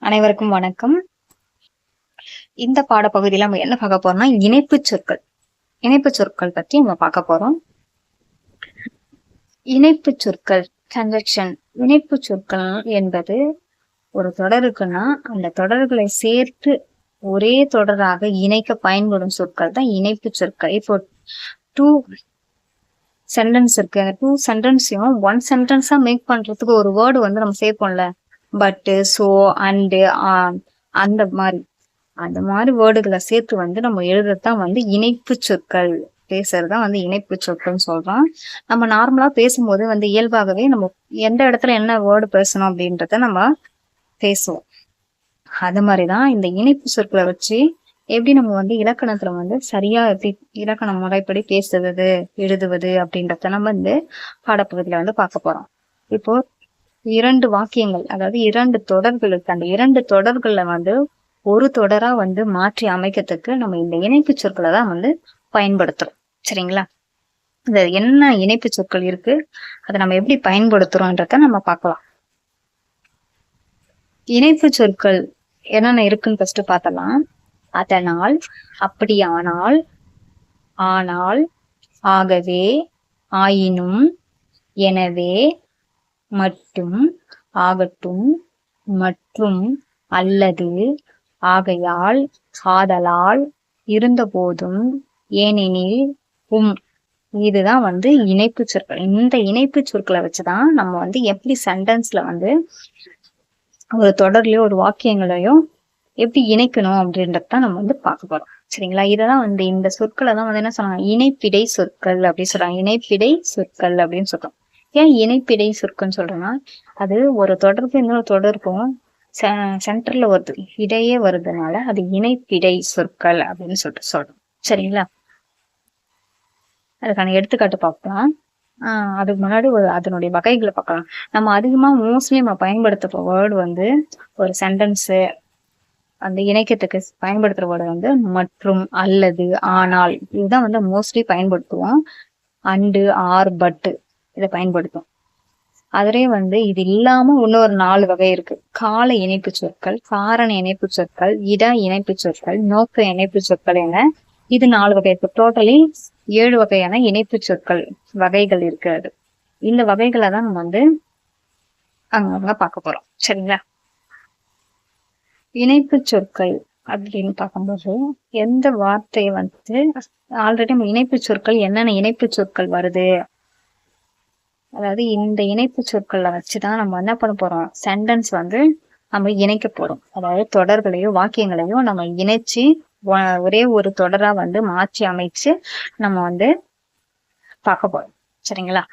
அனைவருக்கும் வணக்கம். இந்த பாடப்பகுதியில நம்ம என்ன பார்க்க போறோம்னா இணைப்பு சொற்கள் பத்தி நம்ம பார்க்க போறோம். இணைப்பு சொற்கள் கன்ஜெக்ஷன். இணைப்பு சொற்கள் என்பது ஒரு தொடர் இருக்குன்னா அந்த தொடர்களை சேர்த்து ஒரே தொடராக இணைக்க பயன்படும் சொற்கள் தான் இணைப்பு சொற்கள். இப்போ 2 சென்டென்ஸ் இருக்கு. அந்த 2 சென்டென்ஸையும் 1 சென்டென்ஸா மேக் பண்றதுக்கு ஒரு வேர்டு நம்ம சேர்ப்போம்ல. பட், சோ, அண்டு, அந்த மாதிரி வேர்டுகளை சேர்த்து நம்ம எழுதுறதுதான் இணைப்பு சொற்கள். பேசுறதுதான் இணைப்பு சொற்கள்னு சொல்றோம். நம்ம நார்மலா பேசும்போது இயல்பாகவே நம்ம எந்த இடத்துல என்ன வேர்டு பேசணும் அப்படின்றத நம்ம பேசுவோம். அது மாதிரிதான் இந்த இணைப்பு சொற்களை வச்சு எப்படி நம்ம இலக்கணத்துல சரியா எப்படி இலக்கண முறைப்படி பேசுறது எழுதுவது அப்படின்றத நம்ம பாடப்பகுதியில பார்க்க போறோம். இப்போ 2 வாக்கியங்கள், அதாவது 2 தொடர்கள் இருக்கு. அந்த 2 தொடர்கள்ல ஒரு தொடரா மாற்றி அமைக்கிறதுக்கு நம்ம இந்த இணைப்பு சொற்களை தான் பயன்படுத்துறோம். சரிங்களா? இந்த என்ன இணைப்பு சொற்கள் இருக்கு, அதை நம்ம எப்படி பயன்படுத்துறோம்ன்றத நம்ம பார்க்கலாம். இணைப்பு சொற்கள் என்னென்ன இருக்குன்னு ஃபர்ஸ்ட் பார்த்தலாம். அதனால், அப்படியானால், ஆனால், ஆகவே, ஆயினும், எனவே, மட்டும், ஆகட்டும், மற்றும், அல்லது, ஆகையால், ஆதலால், இருந்தபோதும், ஏனெனில், இதுதான் இணைப்பு சொற்கள். இந்த இணைப்பு சொற்களை வச்சுதான் நம்ம எப்படி சென்டென்ஸ்ல ஒரு தொடர்லயோ ஒரு வாக்கியங்களையோ எப்படி இணைக்கணும் அப்படின்றதான் நம்ம பார்க்க போறோம். சரிங்களா? இதெல்லாம் இந்த சொற்களை தான் என்ன சொல்றாங்க, இணைப்பிடை சொற்கள் அப்படின்னு சொல்றாங்க. இணைப்பிடை சொற்கள் அப்படின்னு சொல்றோம். ஏன் இணைப்பிடை சொற்கள்னு சொல்றோம்னா, அது ஒரு தொடருக்கு இன்னொரு தொடருக்கும் சென்டர்ல வருது, இடையே வருதுனால அது இணைப்பிடை சொற்கள் அப்படின்னு சொல்றோம். சரிங்களா? அதுக்கான எடுத்துக்காட்டு பார்க்கலாம். அதுக்கு முன்னாடி அதனுடைய வகைகளை பார்க்கலாம். நம்ம அதிகமா மோஸ்ட்லி நம்ம பயன்படுத்துற வேர்டு ஒரு சென்டென்ஸ் அந்த இணைக்கத்துக்கு பயன்படுத்துற வேர்டு மற்றும், அல்லது, ஆனால், இதுதான் மோஸ்ட்லி பயன்படுத்துவோம். அண்டு, ஆர், பட் இதை பயன்படுத்தும். அதுலயே இது இல்லாம இன்னொரு 4 வகை இருக்கு. கால இணைப்பு சொற்கள், காரண இணைப்பு சொற்கள், இட இணைப்பு சொற்கள், நோக்க இணைப்பு சொற்கள் என இது 4 வகை இருக்கு. டோட்டலி 7 வகையான இணைப்பு சொற்கள் வகைகள் இருக்கிறது. இந்த வகைகளை தான் நம்ம அங்க பார்க்க போறோம். சரிங்களா? இணைப்பு சொற்கள் அப்படின்னு பார்க்கும்போது எந்த வார்த்தையை ஆல்ரெடி நம்ம இணைப்பு சொற்கள் என்னென்ன இணைப்பு சொற்கள் வருது, அதாவது இந்த இணைப்பு சொற்களை வச்சுதான் நம்ம என்ன பண்ண போறோம், சென்டென்ஸ் நம்ம இணைக்க போறோம். அதாவது தொடர்களையோ வாக்கியங்களையோ நம்ம இணைச்சு ஒரே ஒரு தொடரா மாற்றி அமைச்சு நம்ம பார்க்க போறோம். சரிங்களா?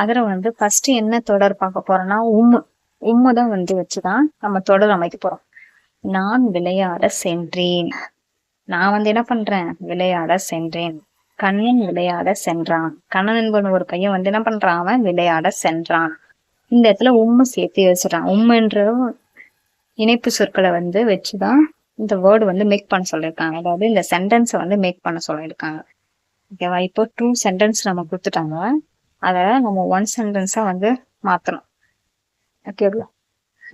அதுல ஃபர்ஸ்ட் என்ன தொடர் பார்க்க போறோம்னா, உம்முதான் வச்சுதான் நம்ம தொடர் அமைக்க போறோம். நான் விளையாட சென்றேன். நான் என்ன பண்றேன், விளையாட சென்றேன். கண்ணன் விளையாட சென்றான். கண்ணன் என்பவன் ஒரு பையன் என்ன பண்றான், அவன் விளையாட சென்றான். இந்த இடத்துல உம்மு சேர்த்து வச்சுறான். உம்முன்ற இணைப்பு சொற்களை வச்சுதான் இந்த வேர்டு மேக் பண்ண சொல்லியிருக்காங்க. அதாவது இந்த சென்டென்ஸை மேக் பண்ண சொல்லியிருக்காங்க. ஓகேவா? இப்போ 2 சென்டென்ஸ் நம்ம கொடுத்துட்டாங்க. அத நம்ம 1 சென்டென்ஸா மாத்தணும். ஓகேவா?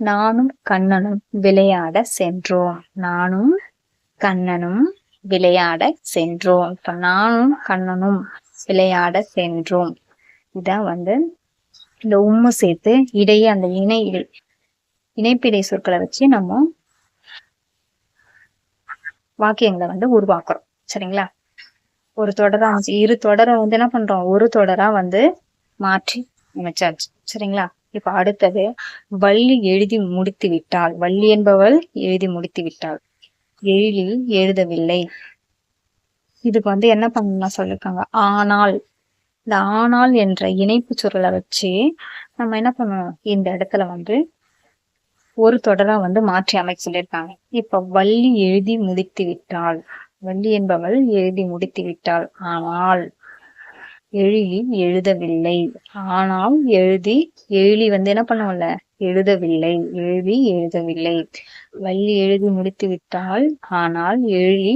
நானும் கண்ணனும் விளையாட சென்றோம். நானும் கண்ணனும் விளையாட சென்றோம். இப்ப நானும் கண்ணனும் விளையாட சென்றோம். இதான் இந்த உம்மு சேர்த்து இடையே அந்த இணைப்பிடை சொற்களை வச்சு நம்ம வாக்கியங்களை உருவாக்குறோம். சரிங்களா? ஒரு தொடரா இரு தொடரை என்ன பண்றோம், ஒரு தொடரா மாற்றி அமைச்சாச்சு. சரிங்களா? இப்ப அடுத்தது வள்ளி எழுதி முடித்து விட்டாள். வள்ளி என்பவள் எழுதி முடித்து விட்டாள். எழிலி எழுதவில்லை. இதுக்கு என்ன பண்ணலாம் சொல்லிருக்காங்க, ஆனால். இந்த ஆனால் என்ற இணைப்பு சொற்களை வச்சு நம்ம என்ன பண்ணணும், இந்த இடத்துல ஒரு தொடரா மாற்றி அமைக்க சொல்லியிருக்காங்க. இப்ப வள்ளி எழுதி முடித்து விட்டாள். வள்ளி என்பவள் எழுதி முடித்து விட்டாள். ஆனால் எழிலி எழுதவில்லை. ஆனால் எழிலி என்ன பண்ணல, எழுதவில்லை. எழுதவில்லை. வள்ளி எழுதி முடித்து விட்டால், ஆனால் எழிலி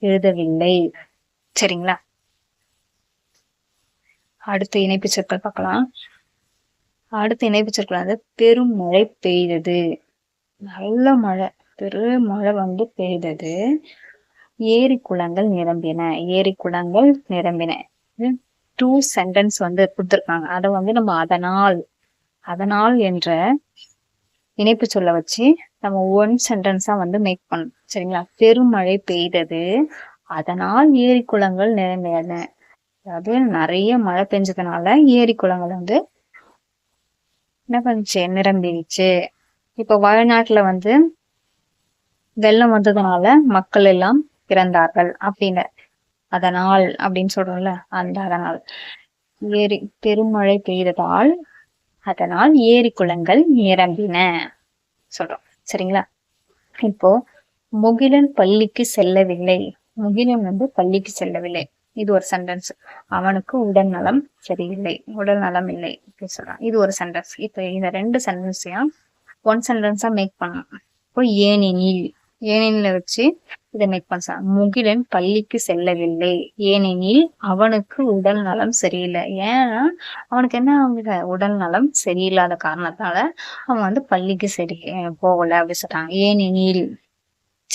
எழுதவில்லை. சரிங்களா? அடுத்த இணைப்பு சொற்கள் பார்க்கலாம். அடுத்து இணைப்பு சொற்கள் வந்து பெரும் மழை பெய்தது. நல்ல மழை, பெருமழை வந்து பெய்தது. ஏரி குளங்கள் நிரம்பின. ஏரி குளங்கள் நிரம்பின. டூ சென்டென்ஸ் வந்து கொடுத்துருக்காங்க. அதை வந்து நம்ம அதனால் என்ற இணைப்பு சொல்ல வச்சு நம்ம ஒன் சென்டென்ஸா வந்து மேக் பண்ணணும். சரிங்களா? பெருமழை பெய்தது, அதனால் ஏரி குளங்கள் நிரம்பின. அதாவது நிறைய மழை பெஞ்சதுனால ஏரி குளங்கள் வந்து என்ன பண்ணுச்சு, நிரம்பிடுச்சு. இப்ப வயநாட்டுல வந்து வெள்ளம் வந்ததுனால மக்கள் எல்லாம் இறந்தார்கள் அப்படின்னு அதனால் அப்படின்னு சொல்றோம்ல, அதனால் ஏரி பெருமழை பெய்ததால் அதனால் ஏரி குளங்கள் நிரம்பின சொல்றோம். சரிங்களா? இப்போ முகிலன் பள்ளிக்கு செல்லவில்லை. முகிலன் வந்து பள்ளிக்கு செல்லவில்லை. இது ஒரு சென்டென்ஸ். அவனுக்கு உடல் நலம் சரியில்லை, உடல் நலம் இல்லை அப்படின்னு சொல்றான். இது ஒரு சென்டென்ஸ். இப்ப இந்த ரெண்டு சென்டென்ஸையும் ஒன் சென்டென்ஸா மேக் பண்ணலாம். இப்போ ஏனெனில் வச்சு இதை மேக் பண்ண. முகிலன் பள்ளிக்கு செல்லவில்லை ஏனெனில் அவனுக்கு உடல் நலம் சரியில்லை. ஏன்னா அவனுக்கு என்ன உடல் நலம் சரியில்லாத காரணத்தால அவன் வந்து பள்ளிக்கு போகல அப்படி சொல்றாங்க. ஏனெனில்.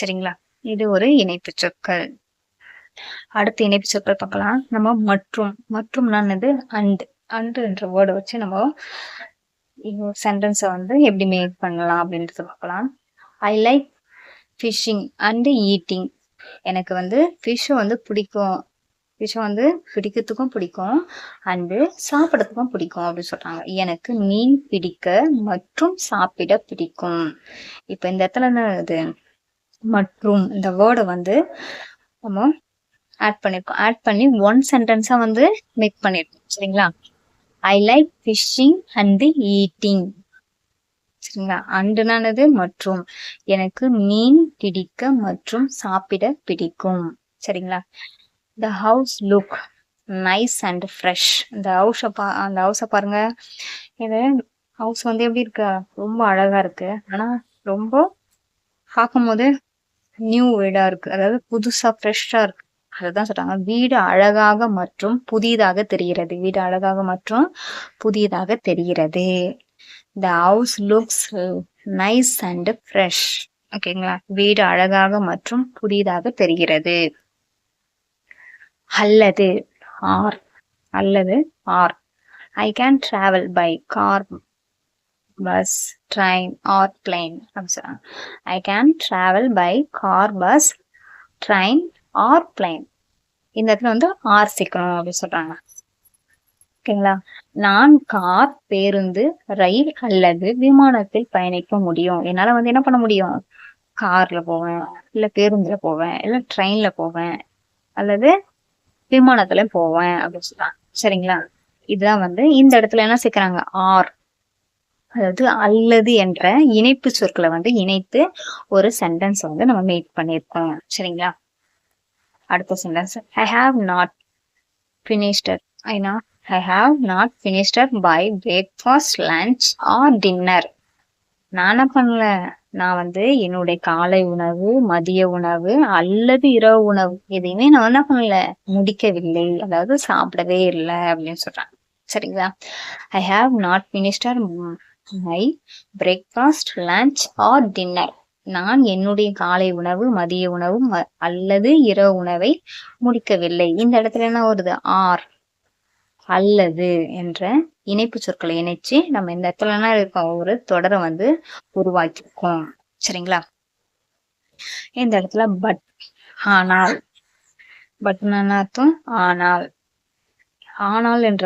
சரிங்களா? இது ஒரு இணைப்பு சொற்கள். அடுத்து இணைப்பு சொற்கள் பார்க்கலாம். நம்ம மற்றும்னா என்னது? அண்ட் என்ற வேர்டை வச்சு நம்ம சென்டென்ஸை வந்து எப்படி மேக் பண்ணலாம் அப்படின்றது பார்க்கலாம். I like phishing and eating. எனக்கு வந்து ஃபிஷ் வந்து பிடிக்கும். ஃபிஷ் வந்து பிடிக்கிறதுக்கும் பிடிக்கும் அண்டு சாப்பிடறதுக்கும் பிடிக்கும் அப்படின்னு சொல்றாங்க. எனக்கு மீன் பிடிக்க மற்றும் சாப்பிட பிடிக்கும். இப்ப இந்த இடத்துல என்ன இது மற்றும் இந்த வேர்டை வந்து நம்ம ஆட் பண்ணிருக்கோம். ஆட் பண்ணி ஒன் சென்டென்ஸா வந்து மேக் பண்ணிருக்கோம். சரிங்களா? I like phishing and eating. சரிங்களா? அண்டுனானது மற்றும். எனக்கு மீன் பிடிக்க மற்றும் சாப்பிட பிடிக்கும். சரிங்களா? The house look nice and fresh. அந்த ஹவுஸை பாருங்க. இது ஹவுஸ் வந்து எப்படி இருக்கு? ரொம்ப அழகா இருக்கு. ஆனா ரொம்ப பார்க்கும் போது நியூ வீடா இருக்கு. அதாவது புதுசா ஃப்ரெஷ்ஷா இருக்கு. அதுதான் சொல்றாங்க. வீடு அழகாக மற்றும் புதிதாக தெரிகிறது. வீடு அழகாக மற்றும் புதிதாக தெரிகிறது. The house looks nice and fresh. ஓகேங்களா? வீடு அழகாக மற்றும் புதிதாக தெரிகிறது. அல்லது R I can travel by car, bus, train or plane. I can travel by car, bus, train or plane. இந்த இடத்துல வந்து ஆர் சேர்க்கணும் அப்படின்னு சொல்றாங்க. ஓகேங்களா? நான் கார், பேருந்து, ரயில் அல்லது விமானத்தில் பயணிக்க முடியும். என்னால வந்து என்ன பண்ண முடியும்? கார்ல போவேன், இல்ல பேருந்துல போவேன், இல்ல ட்ரெயின்ல போவேன், அல்லது விமானத்துல போவேன் அப்படின்னு சொல்றாங்க. சரிங்களா? இதுதான் வந்து இந்த இடத்துல என்ன சேர்க்கிறாங்க? ஆர், அதாவது அல்லது என்ற இணைப்பு சொற்களை வந்து இணைத்து ஒரு சென்டென்ஸ் வந்து நம்ம மேக் பண்ணிருக்கோம். சரிங்களா? அடுத்த sentence. I have not finished by breakfast, lunch or dinner. நான் என்ன பண்ணல? நான் வந்து என்னுடைய காலை உணவு, மதிய உணவு அல்லது இரவு உணவு எதையுமே நான் என்ன பண்ணல? முடிக்கவில்லை, அதாவது சாப்பிடவே இல்லை அப்படின்னு சொல்றாங்க. சரிங்களா? I have not finished my breakfast, lunch or dinner. நான் என்னுடைய காலை உணவு, மதிய உணவு அல்லது இரவு உணவை முடிக்கவில்லை. இந்த இடத்துல என்ன வருது? ஆர், அல்லது என்ற இணைப்பு சொற்களை இணைச்சு நம்ம இந்த இடத்துல என்ன இருக்கோம்? ஒரு தொடரை வந்து உருவாக்கியிருக்கோம். சரிங்களா? இந்த இடத்துல பட், ஆனால். பட்னா அர்த்தம் ஆனால். ஆனால் என்ற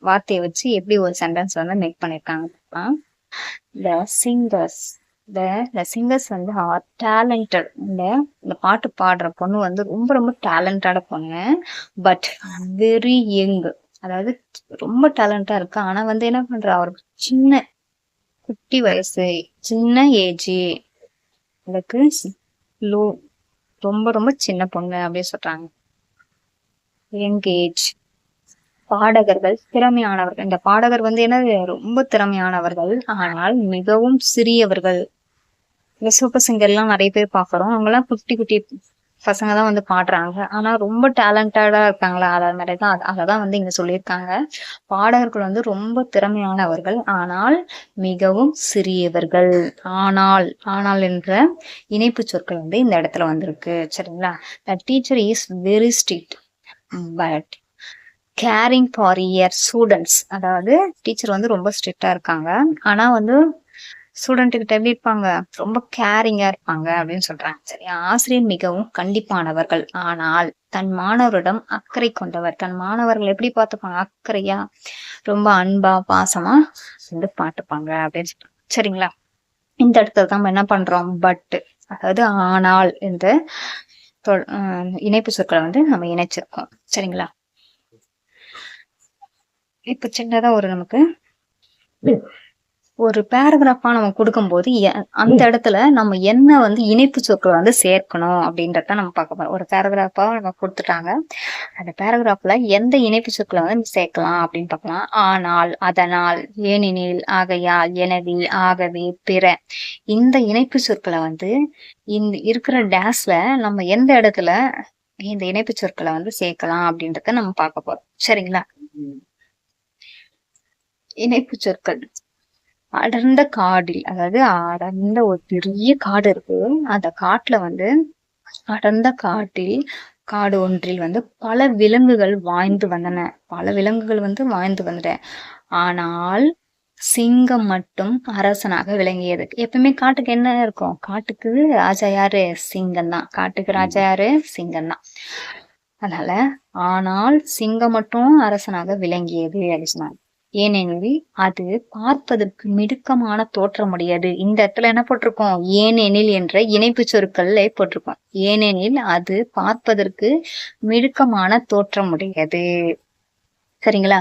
வார்த்தையை வச்சு எப்படி ஒரு சென்டென்ஸ் வந்து மேக் பண்ணிருக்காங்க. The singers வந்து are talented. இந்த பாட்டு பாடுற பொண்ணு வந்து ரொம்ப ரொம்ப டேலண்டடான பொண்ணு. பட் வெரி யங், அதாவது ரொம்ப டேலண்டா இருக்கு. ஆனா வந்து என்ன பண்றா? அவருக்கு சின்ன குட்டி வயசு, சின்ன ஏஜ், அதுக்கு ரொம்ப ரொம்ப சின்ன பொண்ணு அப்படின்னு சொல்றாங்க. Young age. பாடகர்கள் திறமையானவர்கள். இந்த பாடகர் வந்து என்ன? ரொம்ப திறமையானவர்கள், ஆனால் மிகவும் சிறியவர்கள். இந்த சூப்பர் சிங்கர் எல்லாம் நிறைய பேர் பாக்குறோம். அவங்க எல்லாம் குட்டி குட்டி பசங்க தான் வந்து பாடுறாங்க. ஆனா ரொம்ப டேலண்டடா இருக்காங்களா, அத மாதிரிதான் அததான் வந்து இங்க சொல்லியிருக்காங்க. பாடகர்கள் வந்து ரொம்ப திறமையானவர்கள், ஆனால் மிகவும் சிறியவர்கள். ஆனால் ஆனால் என்ற இணைப்பு சொற்கள் வந்து இந்த இடத்துல வந்திருக்கு. சரிங்களா? The teacher is very strict but carrying for year students. அதாவது டீச்சர் வந்து ரொம்ப ஸ்ட்ரிக்டா இருக்காங்க, ஆனா வந்து ஸ்டூடெண்ட் கிட்ட எப்படி இருப்பாங்க, ரொம்ப கேரிங்கா இருப்பாங்க அப்படின்னு சொல்றாங்க. சரியா? ஆசிரியர் மிகவும் கண்டிப்பானவர்கள், ஆனால் தன் மாணவரிடம் அக்கறை கொண்டவர். தன் மாணவர்கள் எப்படி பார்த்துப்பாங்க, அக்கறையா, ரொம்ப அன்பா பாசமா வந்து பார்த்துப்பாங்க அப்படின்னு சொல்றாங்க. சரிங்களா? இந்த இடத்துல தான் நம்ம என்ன பண்றோம், பட் அதாவது ஆனால் இந்த இணைப்பு சொற்களை வந்து நம்ம இணைச்சிருக்கோம். சரிங்களா? இப்ப சின்னதா ஒரு நமக்கு ஒரு பேராகிராஃபா நம்ம கொடுக்கும்போது அந்த இடத்துல நம்ம என்ன வந்து இணைப்பு சொற்களை வந்து சேர்க்கணும் அப்படின்றத நம்ம பார்க்க போறோம். ஒரு பேராகிராஃபா நம்ம கொடுத்துட்டாங்க, அந்த பேராகிராஃப்ல எந்த இணைப்பு சொற்களை வந்து சேர்க்கலாம் அப்படின்னு பார்க்கலாம். ஆனால், அதனால், ஏனெனில், ஆகையால், எனவே, ஆகவே, பிற, இந்த இணைப்பு சொற்களை வந்து இந்த இருக்கிற டேஷ்ல நம்ம எந்த இடத்துல இந்த இணைப்பு சொற்களை வந்து சேர்க்கலாம் அப்படின்றத நம்ம பார்க்க போறோம். சரிங்களா? இணைப்பு சொற்கள் அடர்ந்த காடில், அதாவது அடர்ந்த ஒரு பெரிய காடு இருக்கு, அந்த காட்டுல வந்து அடர்ந்த காடு ஒன்றில் வந்து பல விலங்குகள் வாழ்ந்து வந்தன. பல விலங்குகள் வந்து வாழ்ந்து வந்தன. ஆனால் சிங்கம் மட்டும் அரசனாக விளங்கியது. எப்பவுமே காட்டுக்கு என்ன இருக்கும், காட்டுக்கு ராஜா யாரு, சிங்கம் தான். காட்டுக்கு ராஜா யாரு, சிங்கம் தான். அதனால ஆனால் சிங்கம் மட்டும் அரசனாக விளங்கியது அப்படின்னு சொன்னாங்க. ஏனெனில் அது பார்ப்பதற்கு மிடுக்கமான தோற்றமுடையது. இந்த இடத்துல என்ன போட்டிருக்கோம், ஏனெனில் என்ற இணைப்பு சொற்கள் போட்டிருக்கோம். ஏனெனில் அது பார்ப்பதற்கு மிடுக்கமான தோற்றமுடையது. சரிங்களா?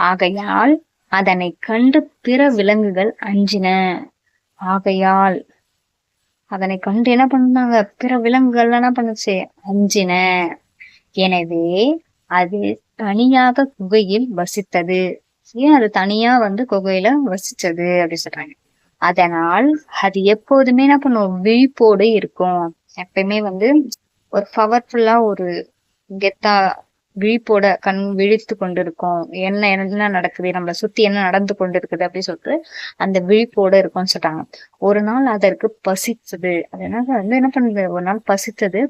ஆகையால் அதனை கண்டு பிற விலங்குகள் அஞ்சின. ஆகையால் அதனை கண்டு என்ன பண்ணாங்க, பிற விலங்குகள் என்ன பண்ணுச்சு, அஞ்சின. எனவே அது தனியாக குகையில் வசித்தது. ஏன் அது தனியா வந்து குகையில வசிச்சது அப்படி சொல்றாங்க. அதனால் அது எப்போதுமே என்ன பண்ணும், விழிப்போடு இருக்கும். எப்பயுமே வந்து ஒரு பவர்ஃபுல்லா, ஒரு கெத்தா, விழிப்போட கண் விழித்து கொண்டிருக்கும். என்ன நடக்குது, நம்மளை சுத்தி என்ன நடந்து கொண்டு இருக்குது அப்படின்னு சொல்லிட்டு அந்த விழிப்போட இருக்கும்னு சொல்றாங்க. ஒரு நாள் அதற்கு பசிச்சது. அது என்ன பண்ணுது, ஒரு நாள் பசிச்சது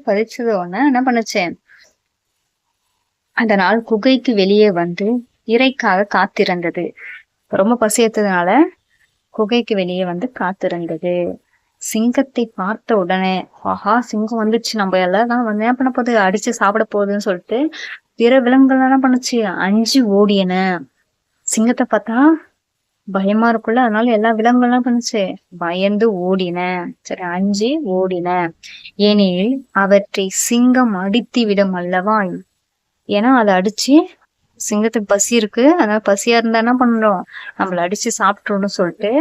உடனே என்ன பண்ணுச்சு, அந்த நாள் குகைக்கு வெளியே வந்து இறைக்காக காத்திருந்தது. ரொம்ப பசியத்ததுனால குகைக்கு வெளியே வந்து காத்திருந்தது. சிங்கத்தை பார்த்த உடனே, ஆஹா சிங்கம் வந்துச்சு, நம்ம எல்லாம் வந்து என்ன பண்ண போகுது, அடிச்சு சாப்பிட போகுதுன்னு சொல்லிட்டு பிற விலங்குகள் என்ன பண்ணுச்சு, அஞ்சு ஓடியன. சிங்கத்தை பார்த்தா பயமா இருக்குல்ல, அதனால எல்லா விலங்குகள் என்ன பண்ணுச்சு, பயந்து ஓடின. சரி, அஞ்சு ஓடின. ஏனெனில் அவற்றை சிங்கம் அடித்து விடும் அல்லவா. ஏன்னா அதை அடிச்சு, சிங்கத்துக்கு பசி இருக்கு, அதனால பசியா இருந்தா என்ன பண்றோம், நம்மள அடிச்சு சாப்பிட்டோம்னு சொல்லிட்டு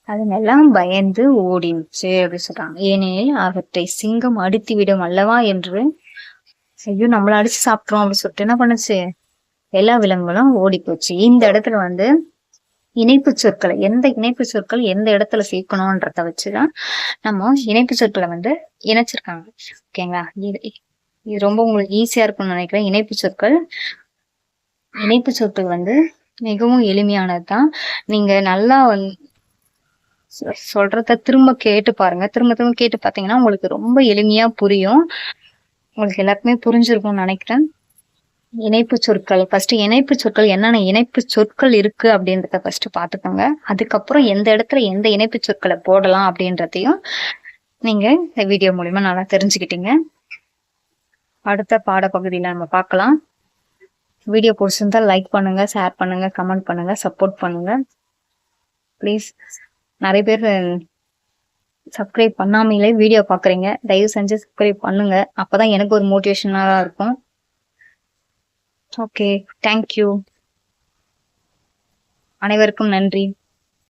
அதுங்கெல்லாம் பயந்து ஓடிச்சு அப்படி சொல்றாங்க. ஏனெனில் அவற்றை சிங்கம் அடித்து விடும் அல்லவா என்று, ஐயோ நம்மள அடிச்சு சாப்பிட்றோம் அப்படின்னு சொல்லிட்டு என்ன பண்ணுச்சு, எல்லா விலங்குகளும் ஓடி போச்சு. இந்த இடத்துல வந்து இணைப்பு சொற்களை, எந்த இணைப்பு சொற்கள் எந்த இடத்துல சேர்க்கணும்ன்றத வச்சுதான் நம்ம இணைப்பு சொற்களை வந்து இணைச்சிருக்காங்க. ஓகேங்களா? இது ரொம்ப உங்களுக்கு ஈஸியா இருக்கும்னு நினைக்கிறேன். இணைப்பு சொற்கள் வந்து மிகவும் எளிமையானதுதான். நீங்க நல்லா சொல்றத திரும்ப கேட்டு பாருங்க. திரும்ப கேட்டு பாத்தீங்கன்னா உங்களுக்கு ரொம்ப எளிமையா புரியும். உங்களுக்கு எல்லாருக்குமே புரிஞ்சிருக்கும்னு நினைக்கிறேன். இணைப்பு சொற்கள், ஃபர்ஸ்ட் இணைப்பு சொற்கள் என்னென்ன இணைப்பு சொற்கள் இருக்கு அப்படின்றத ஃபர்ஸ்ட் பாத்துக்கோங்க. அதுக்கப்புறம் எந்த இடத்துல எந்த இணைப்பு சொற்களை போடலாம் அப்படின்றதையும் நீங்க இந்த வீடியோ மூலியமா நல்லா தெரிஞ்சுக்கிட்டீங்க. அடுத்த பாடப்பகுதியில நம்ம பார்க்கலாம். வீடியோ பிடிச்சிருந்தா லைக் பண்ணுங்க, ஷேர் பண்ணுங்க, கமெண்ட் பண்ணுங்க, சப்போர்ட் பண்ணுங்க. ப்ளீஸ், நிறைய பேர் சப்ஸ்கிரைப் பண்ணாமலே வீடியோ பாக்குறீங்க, தயவு செஞ்சு சப்ஸ்கிரைப் பண்ணுங்க. அப்பதான் எனக்கு ஒரு மோட்டிவேஷனா இருக்கும். Okay, thank you. அனைவருக்கும் நன்றி.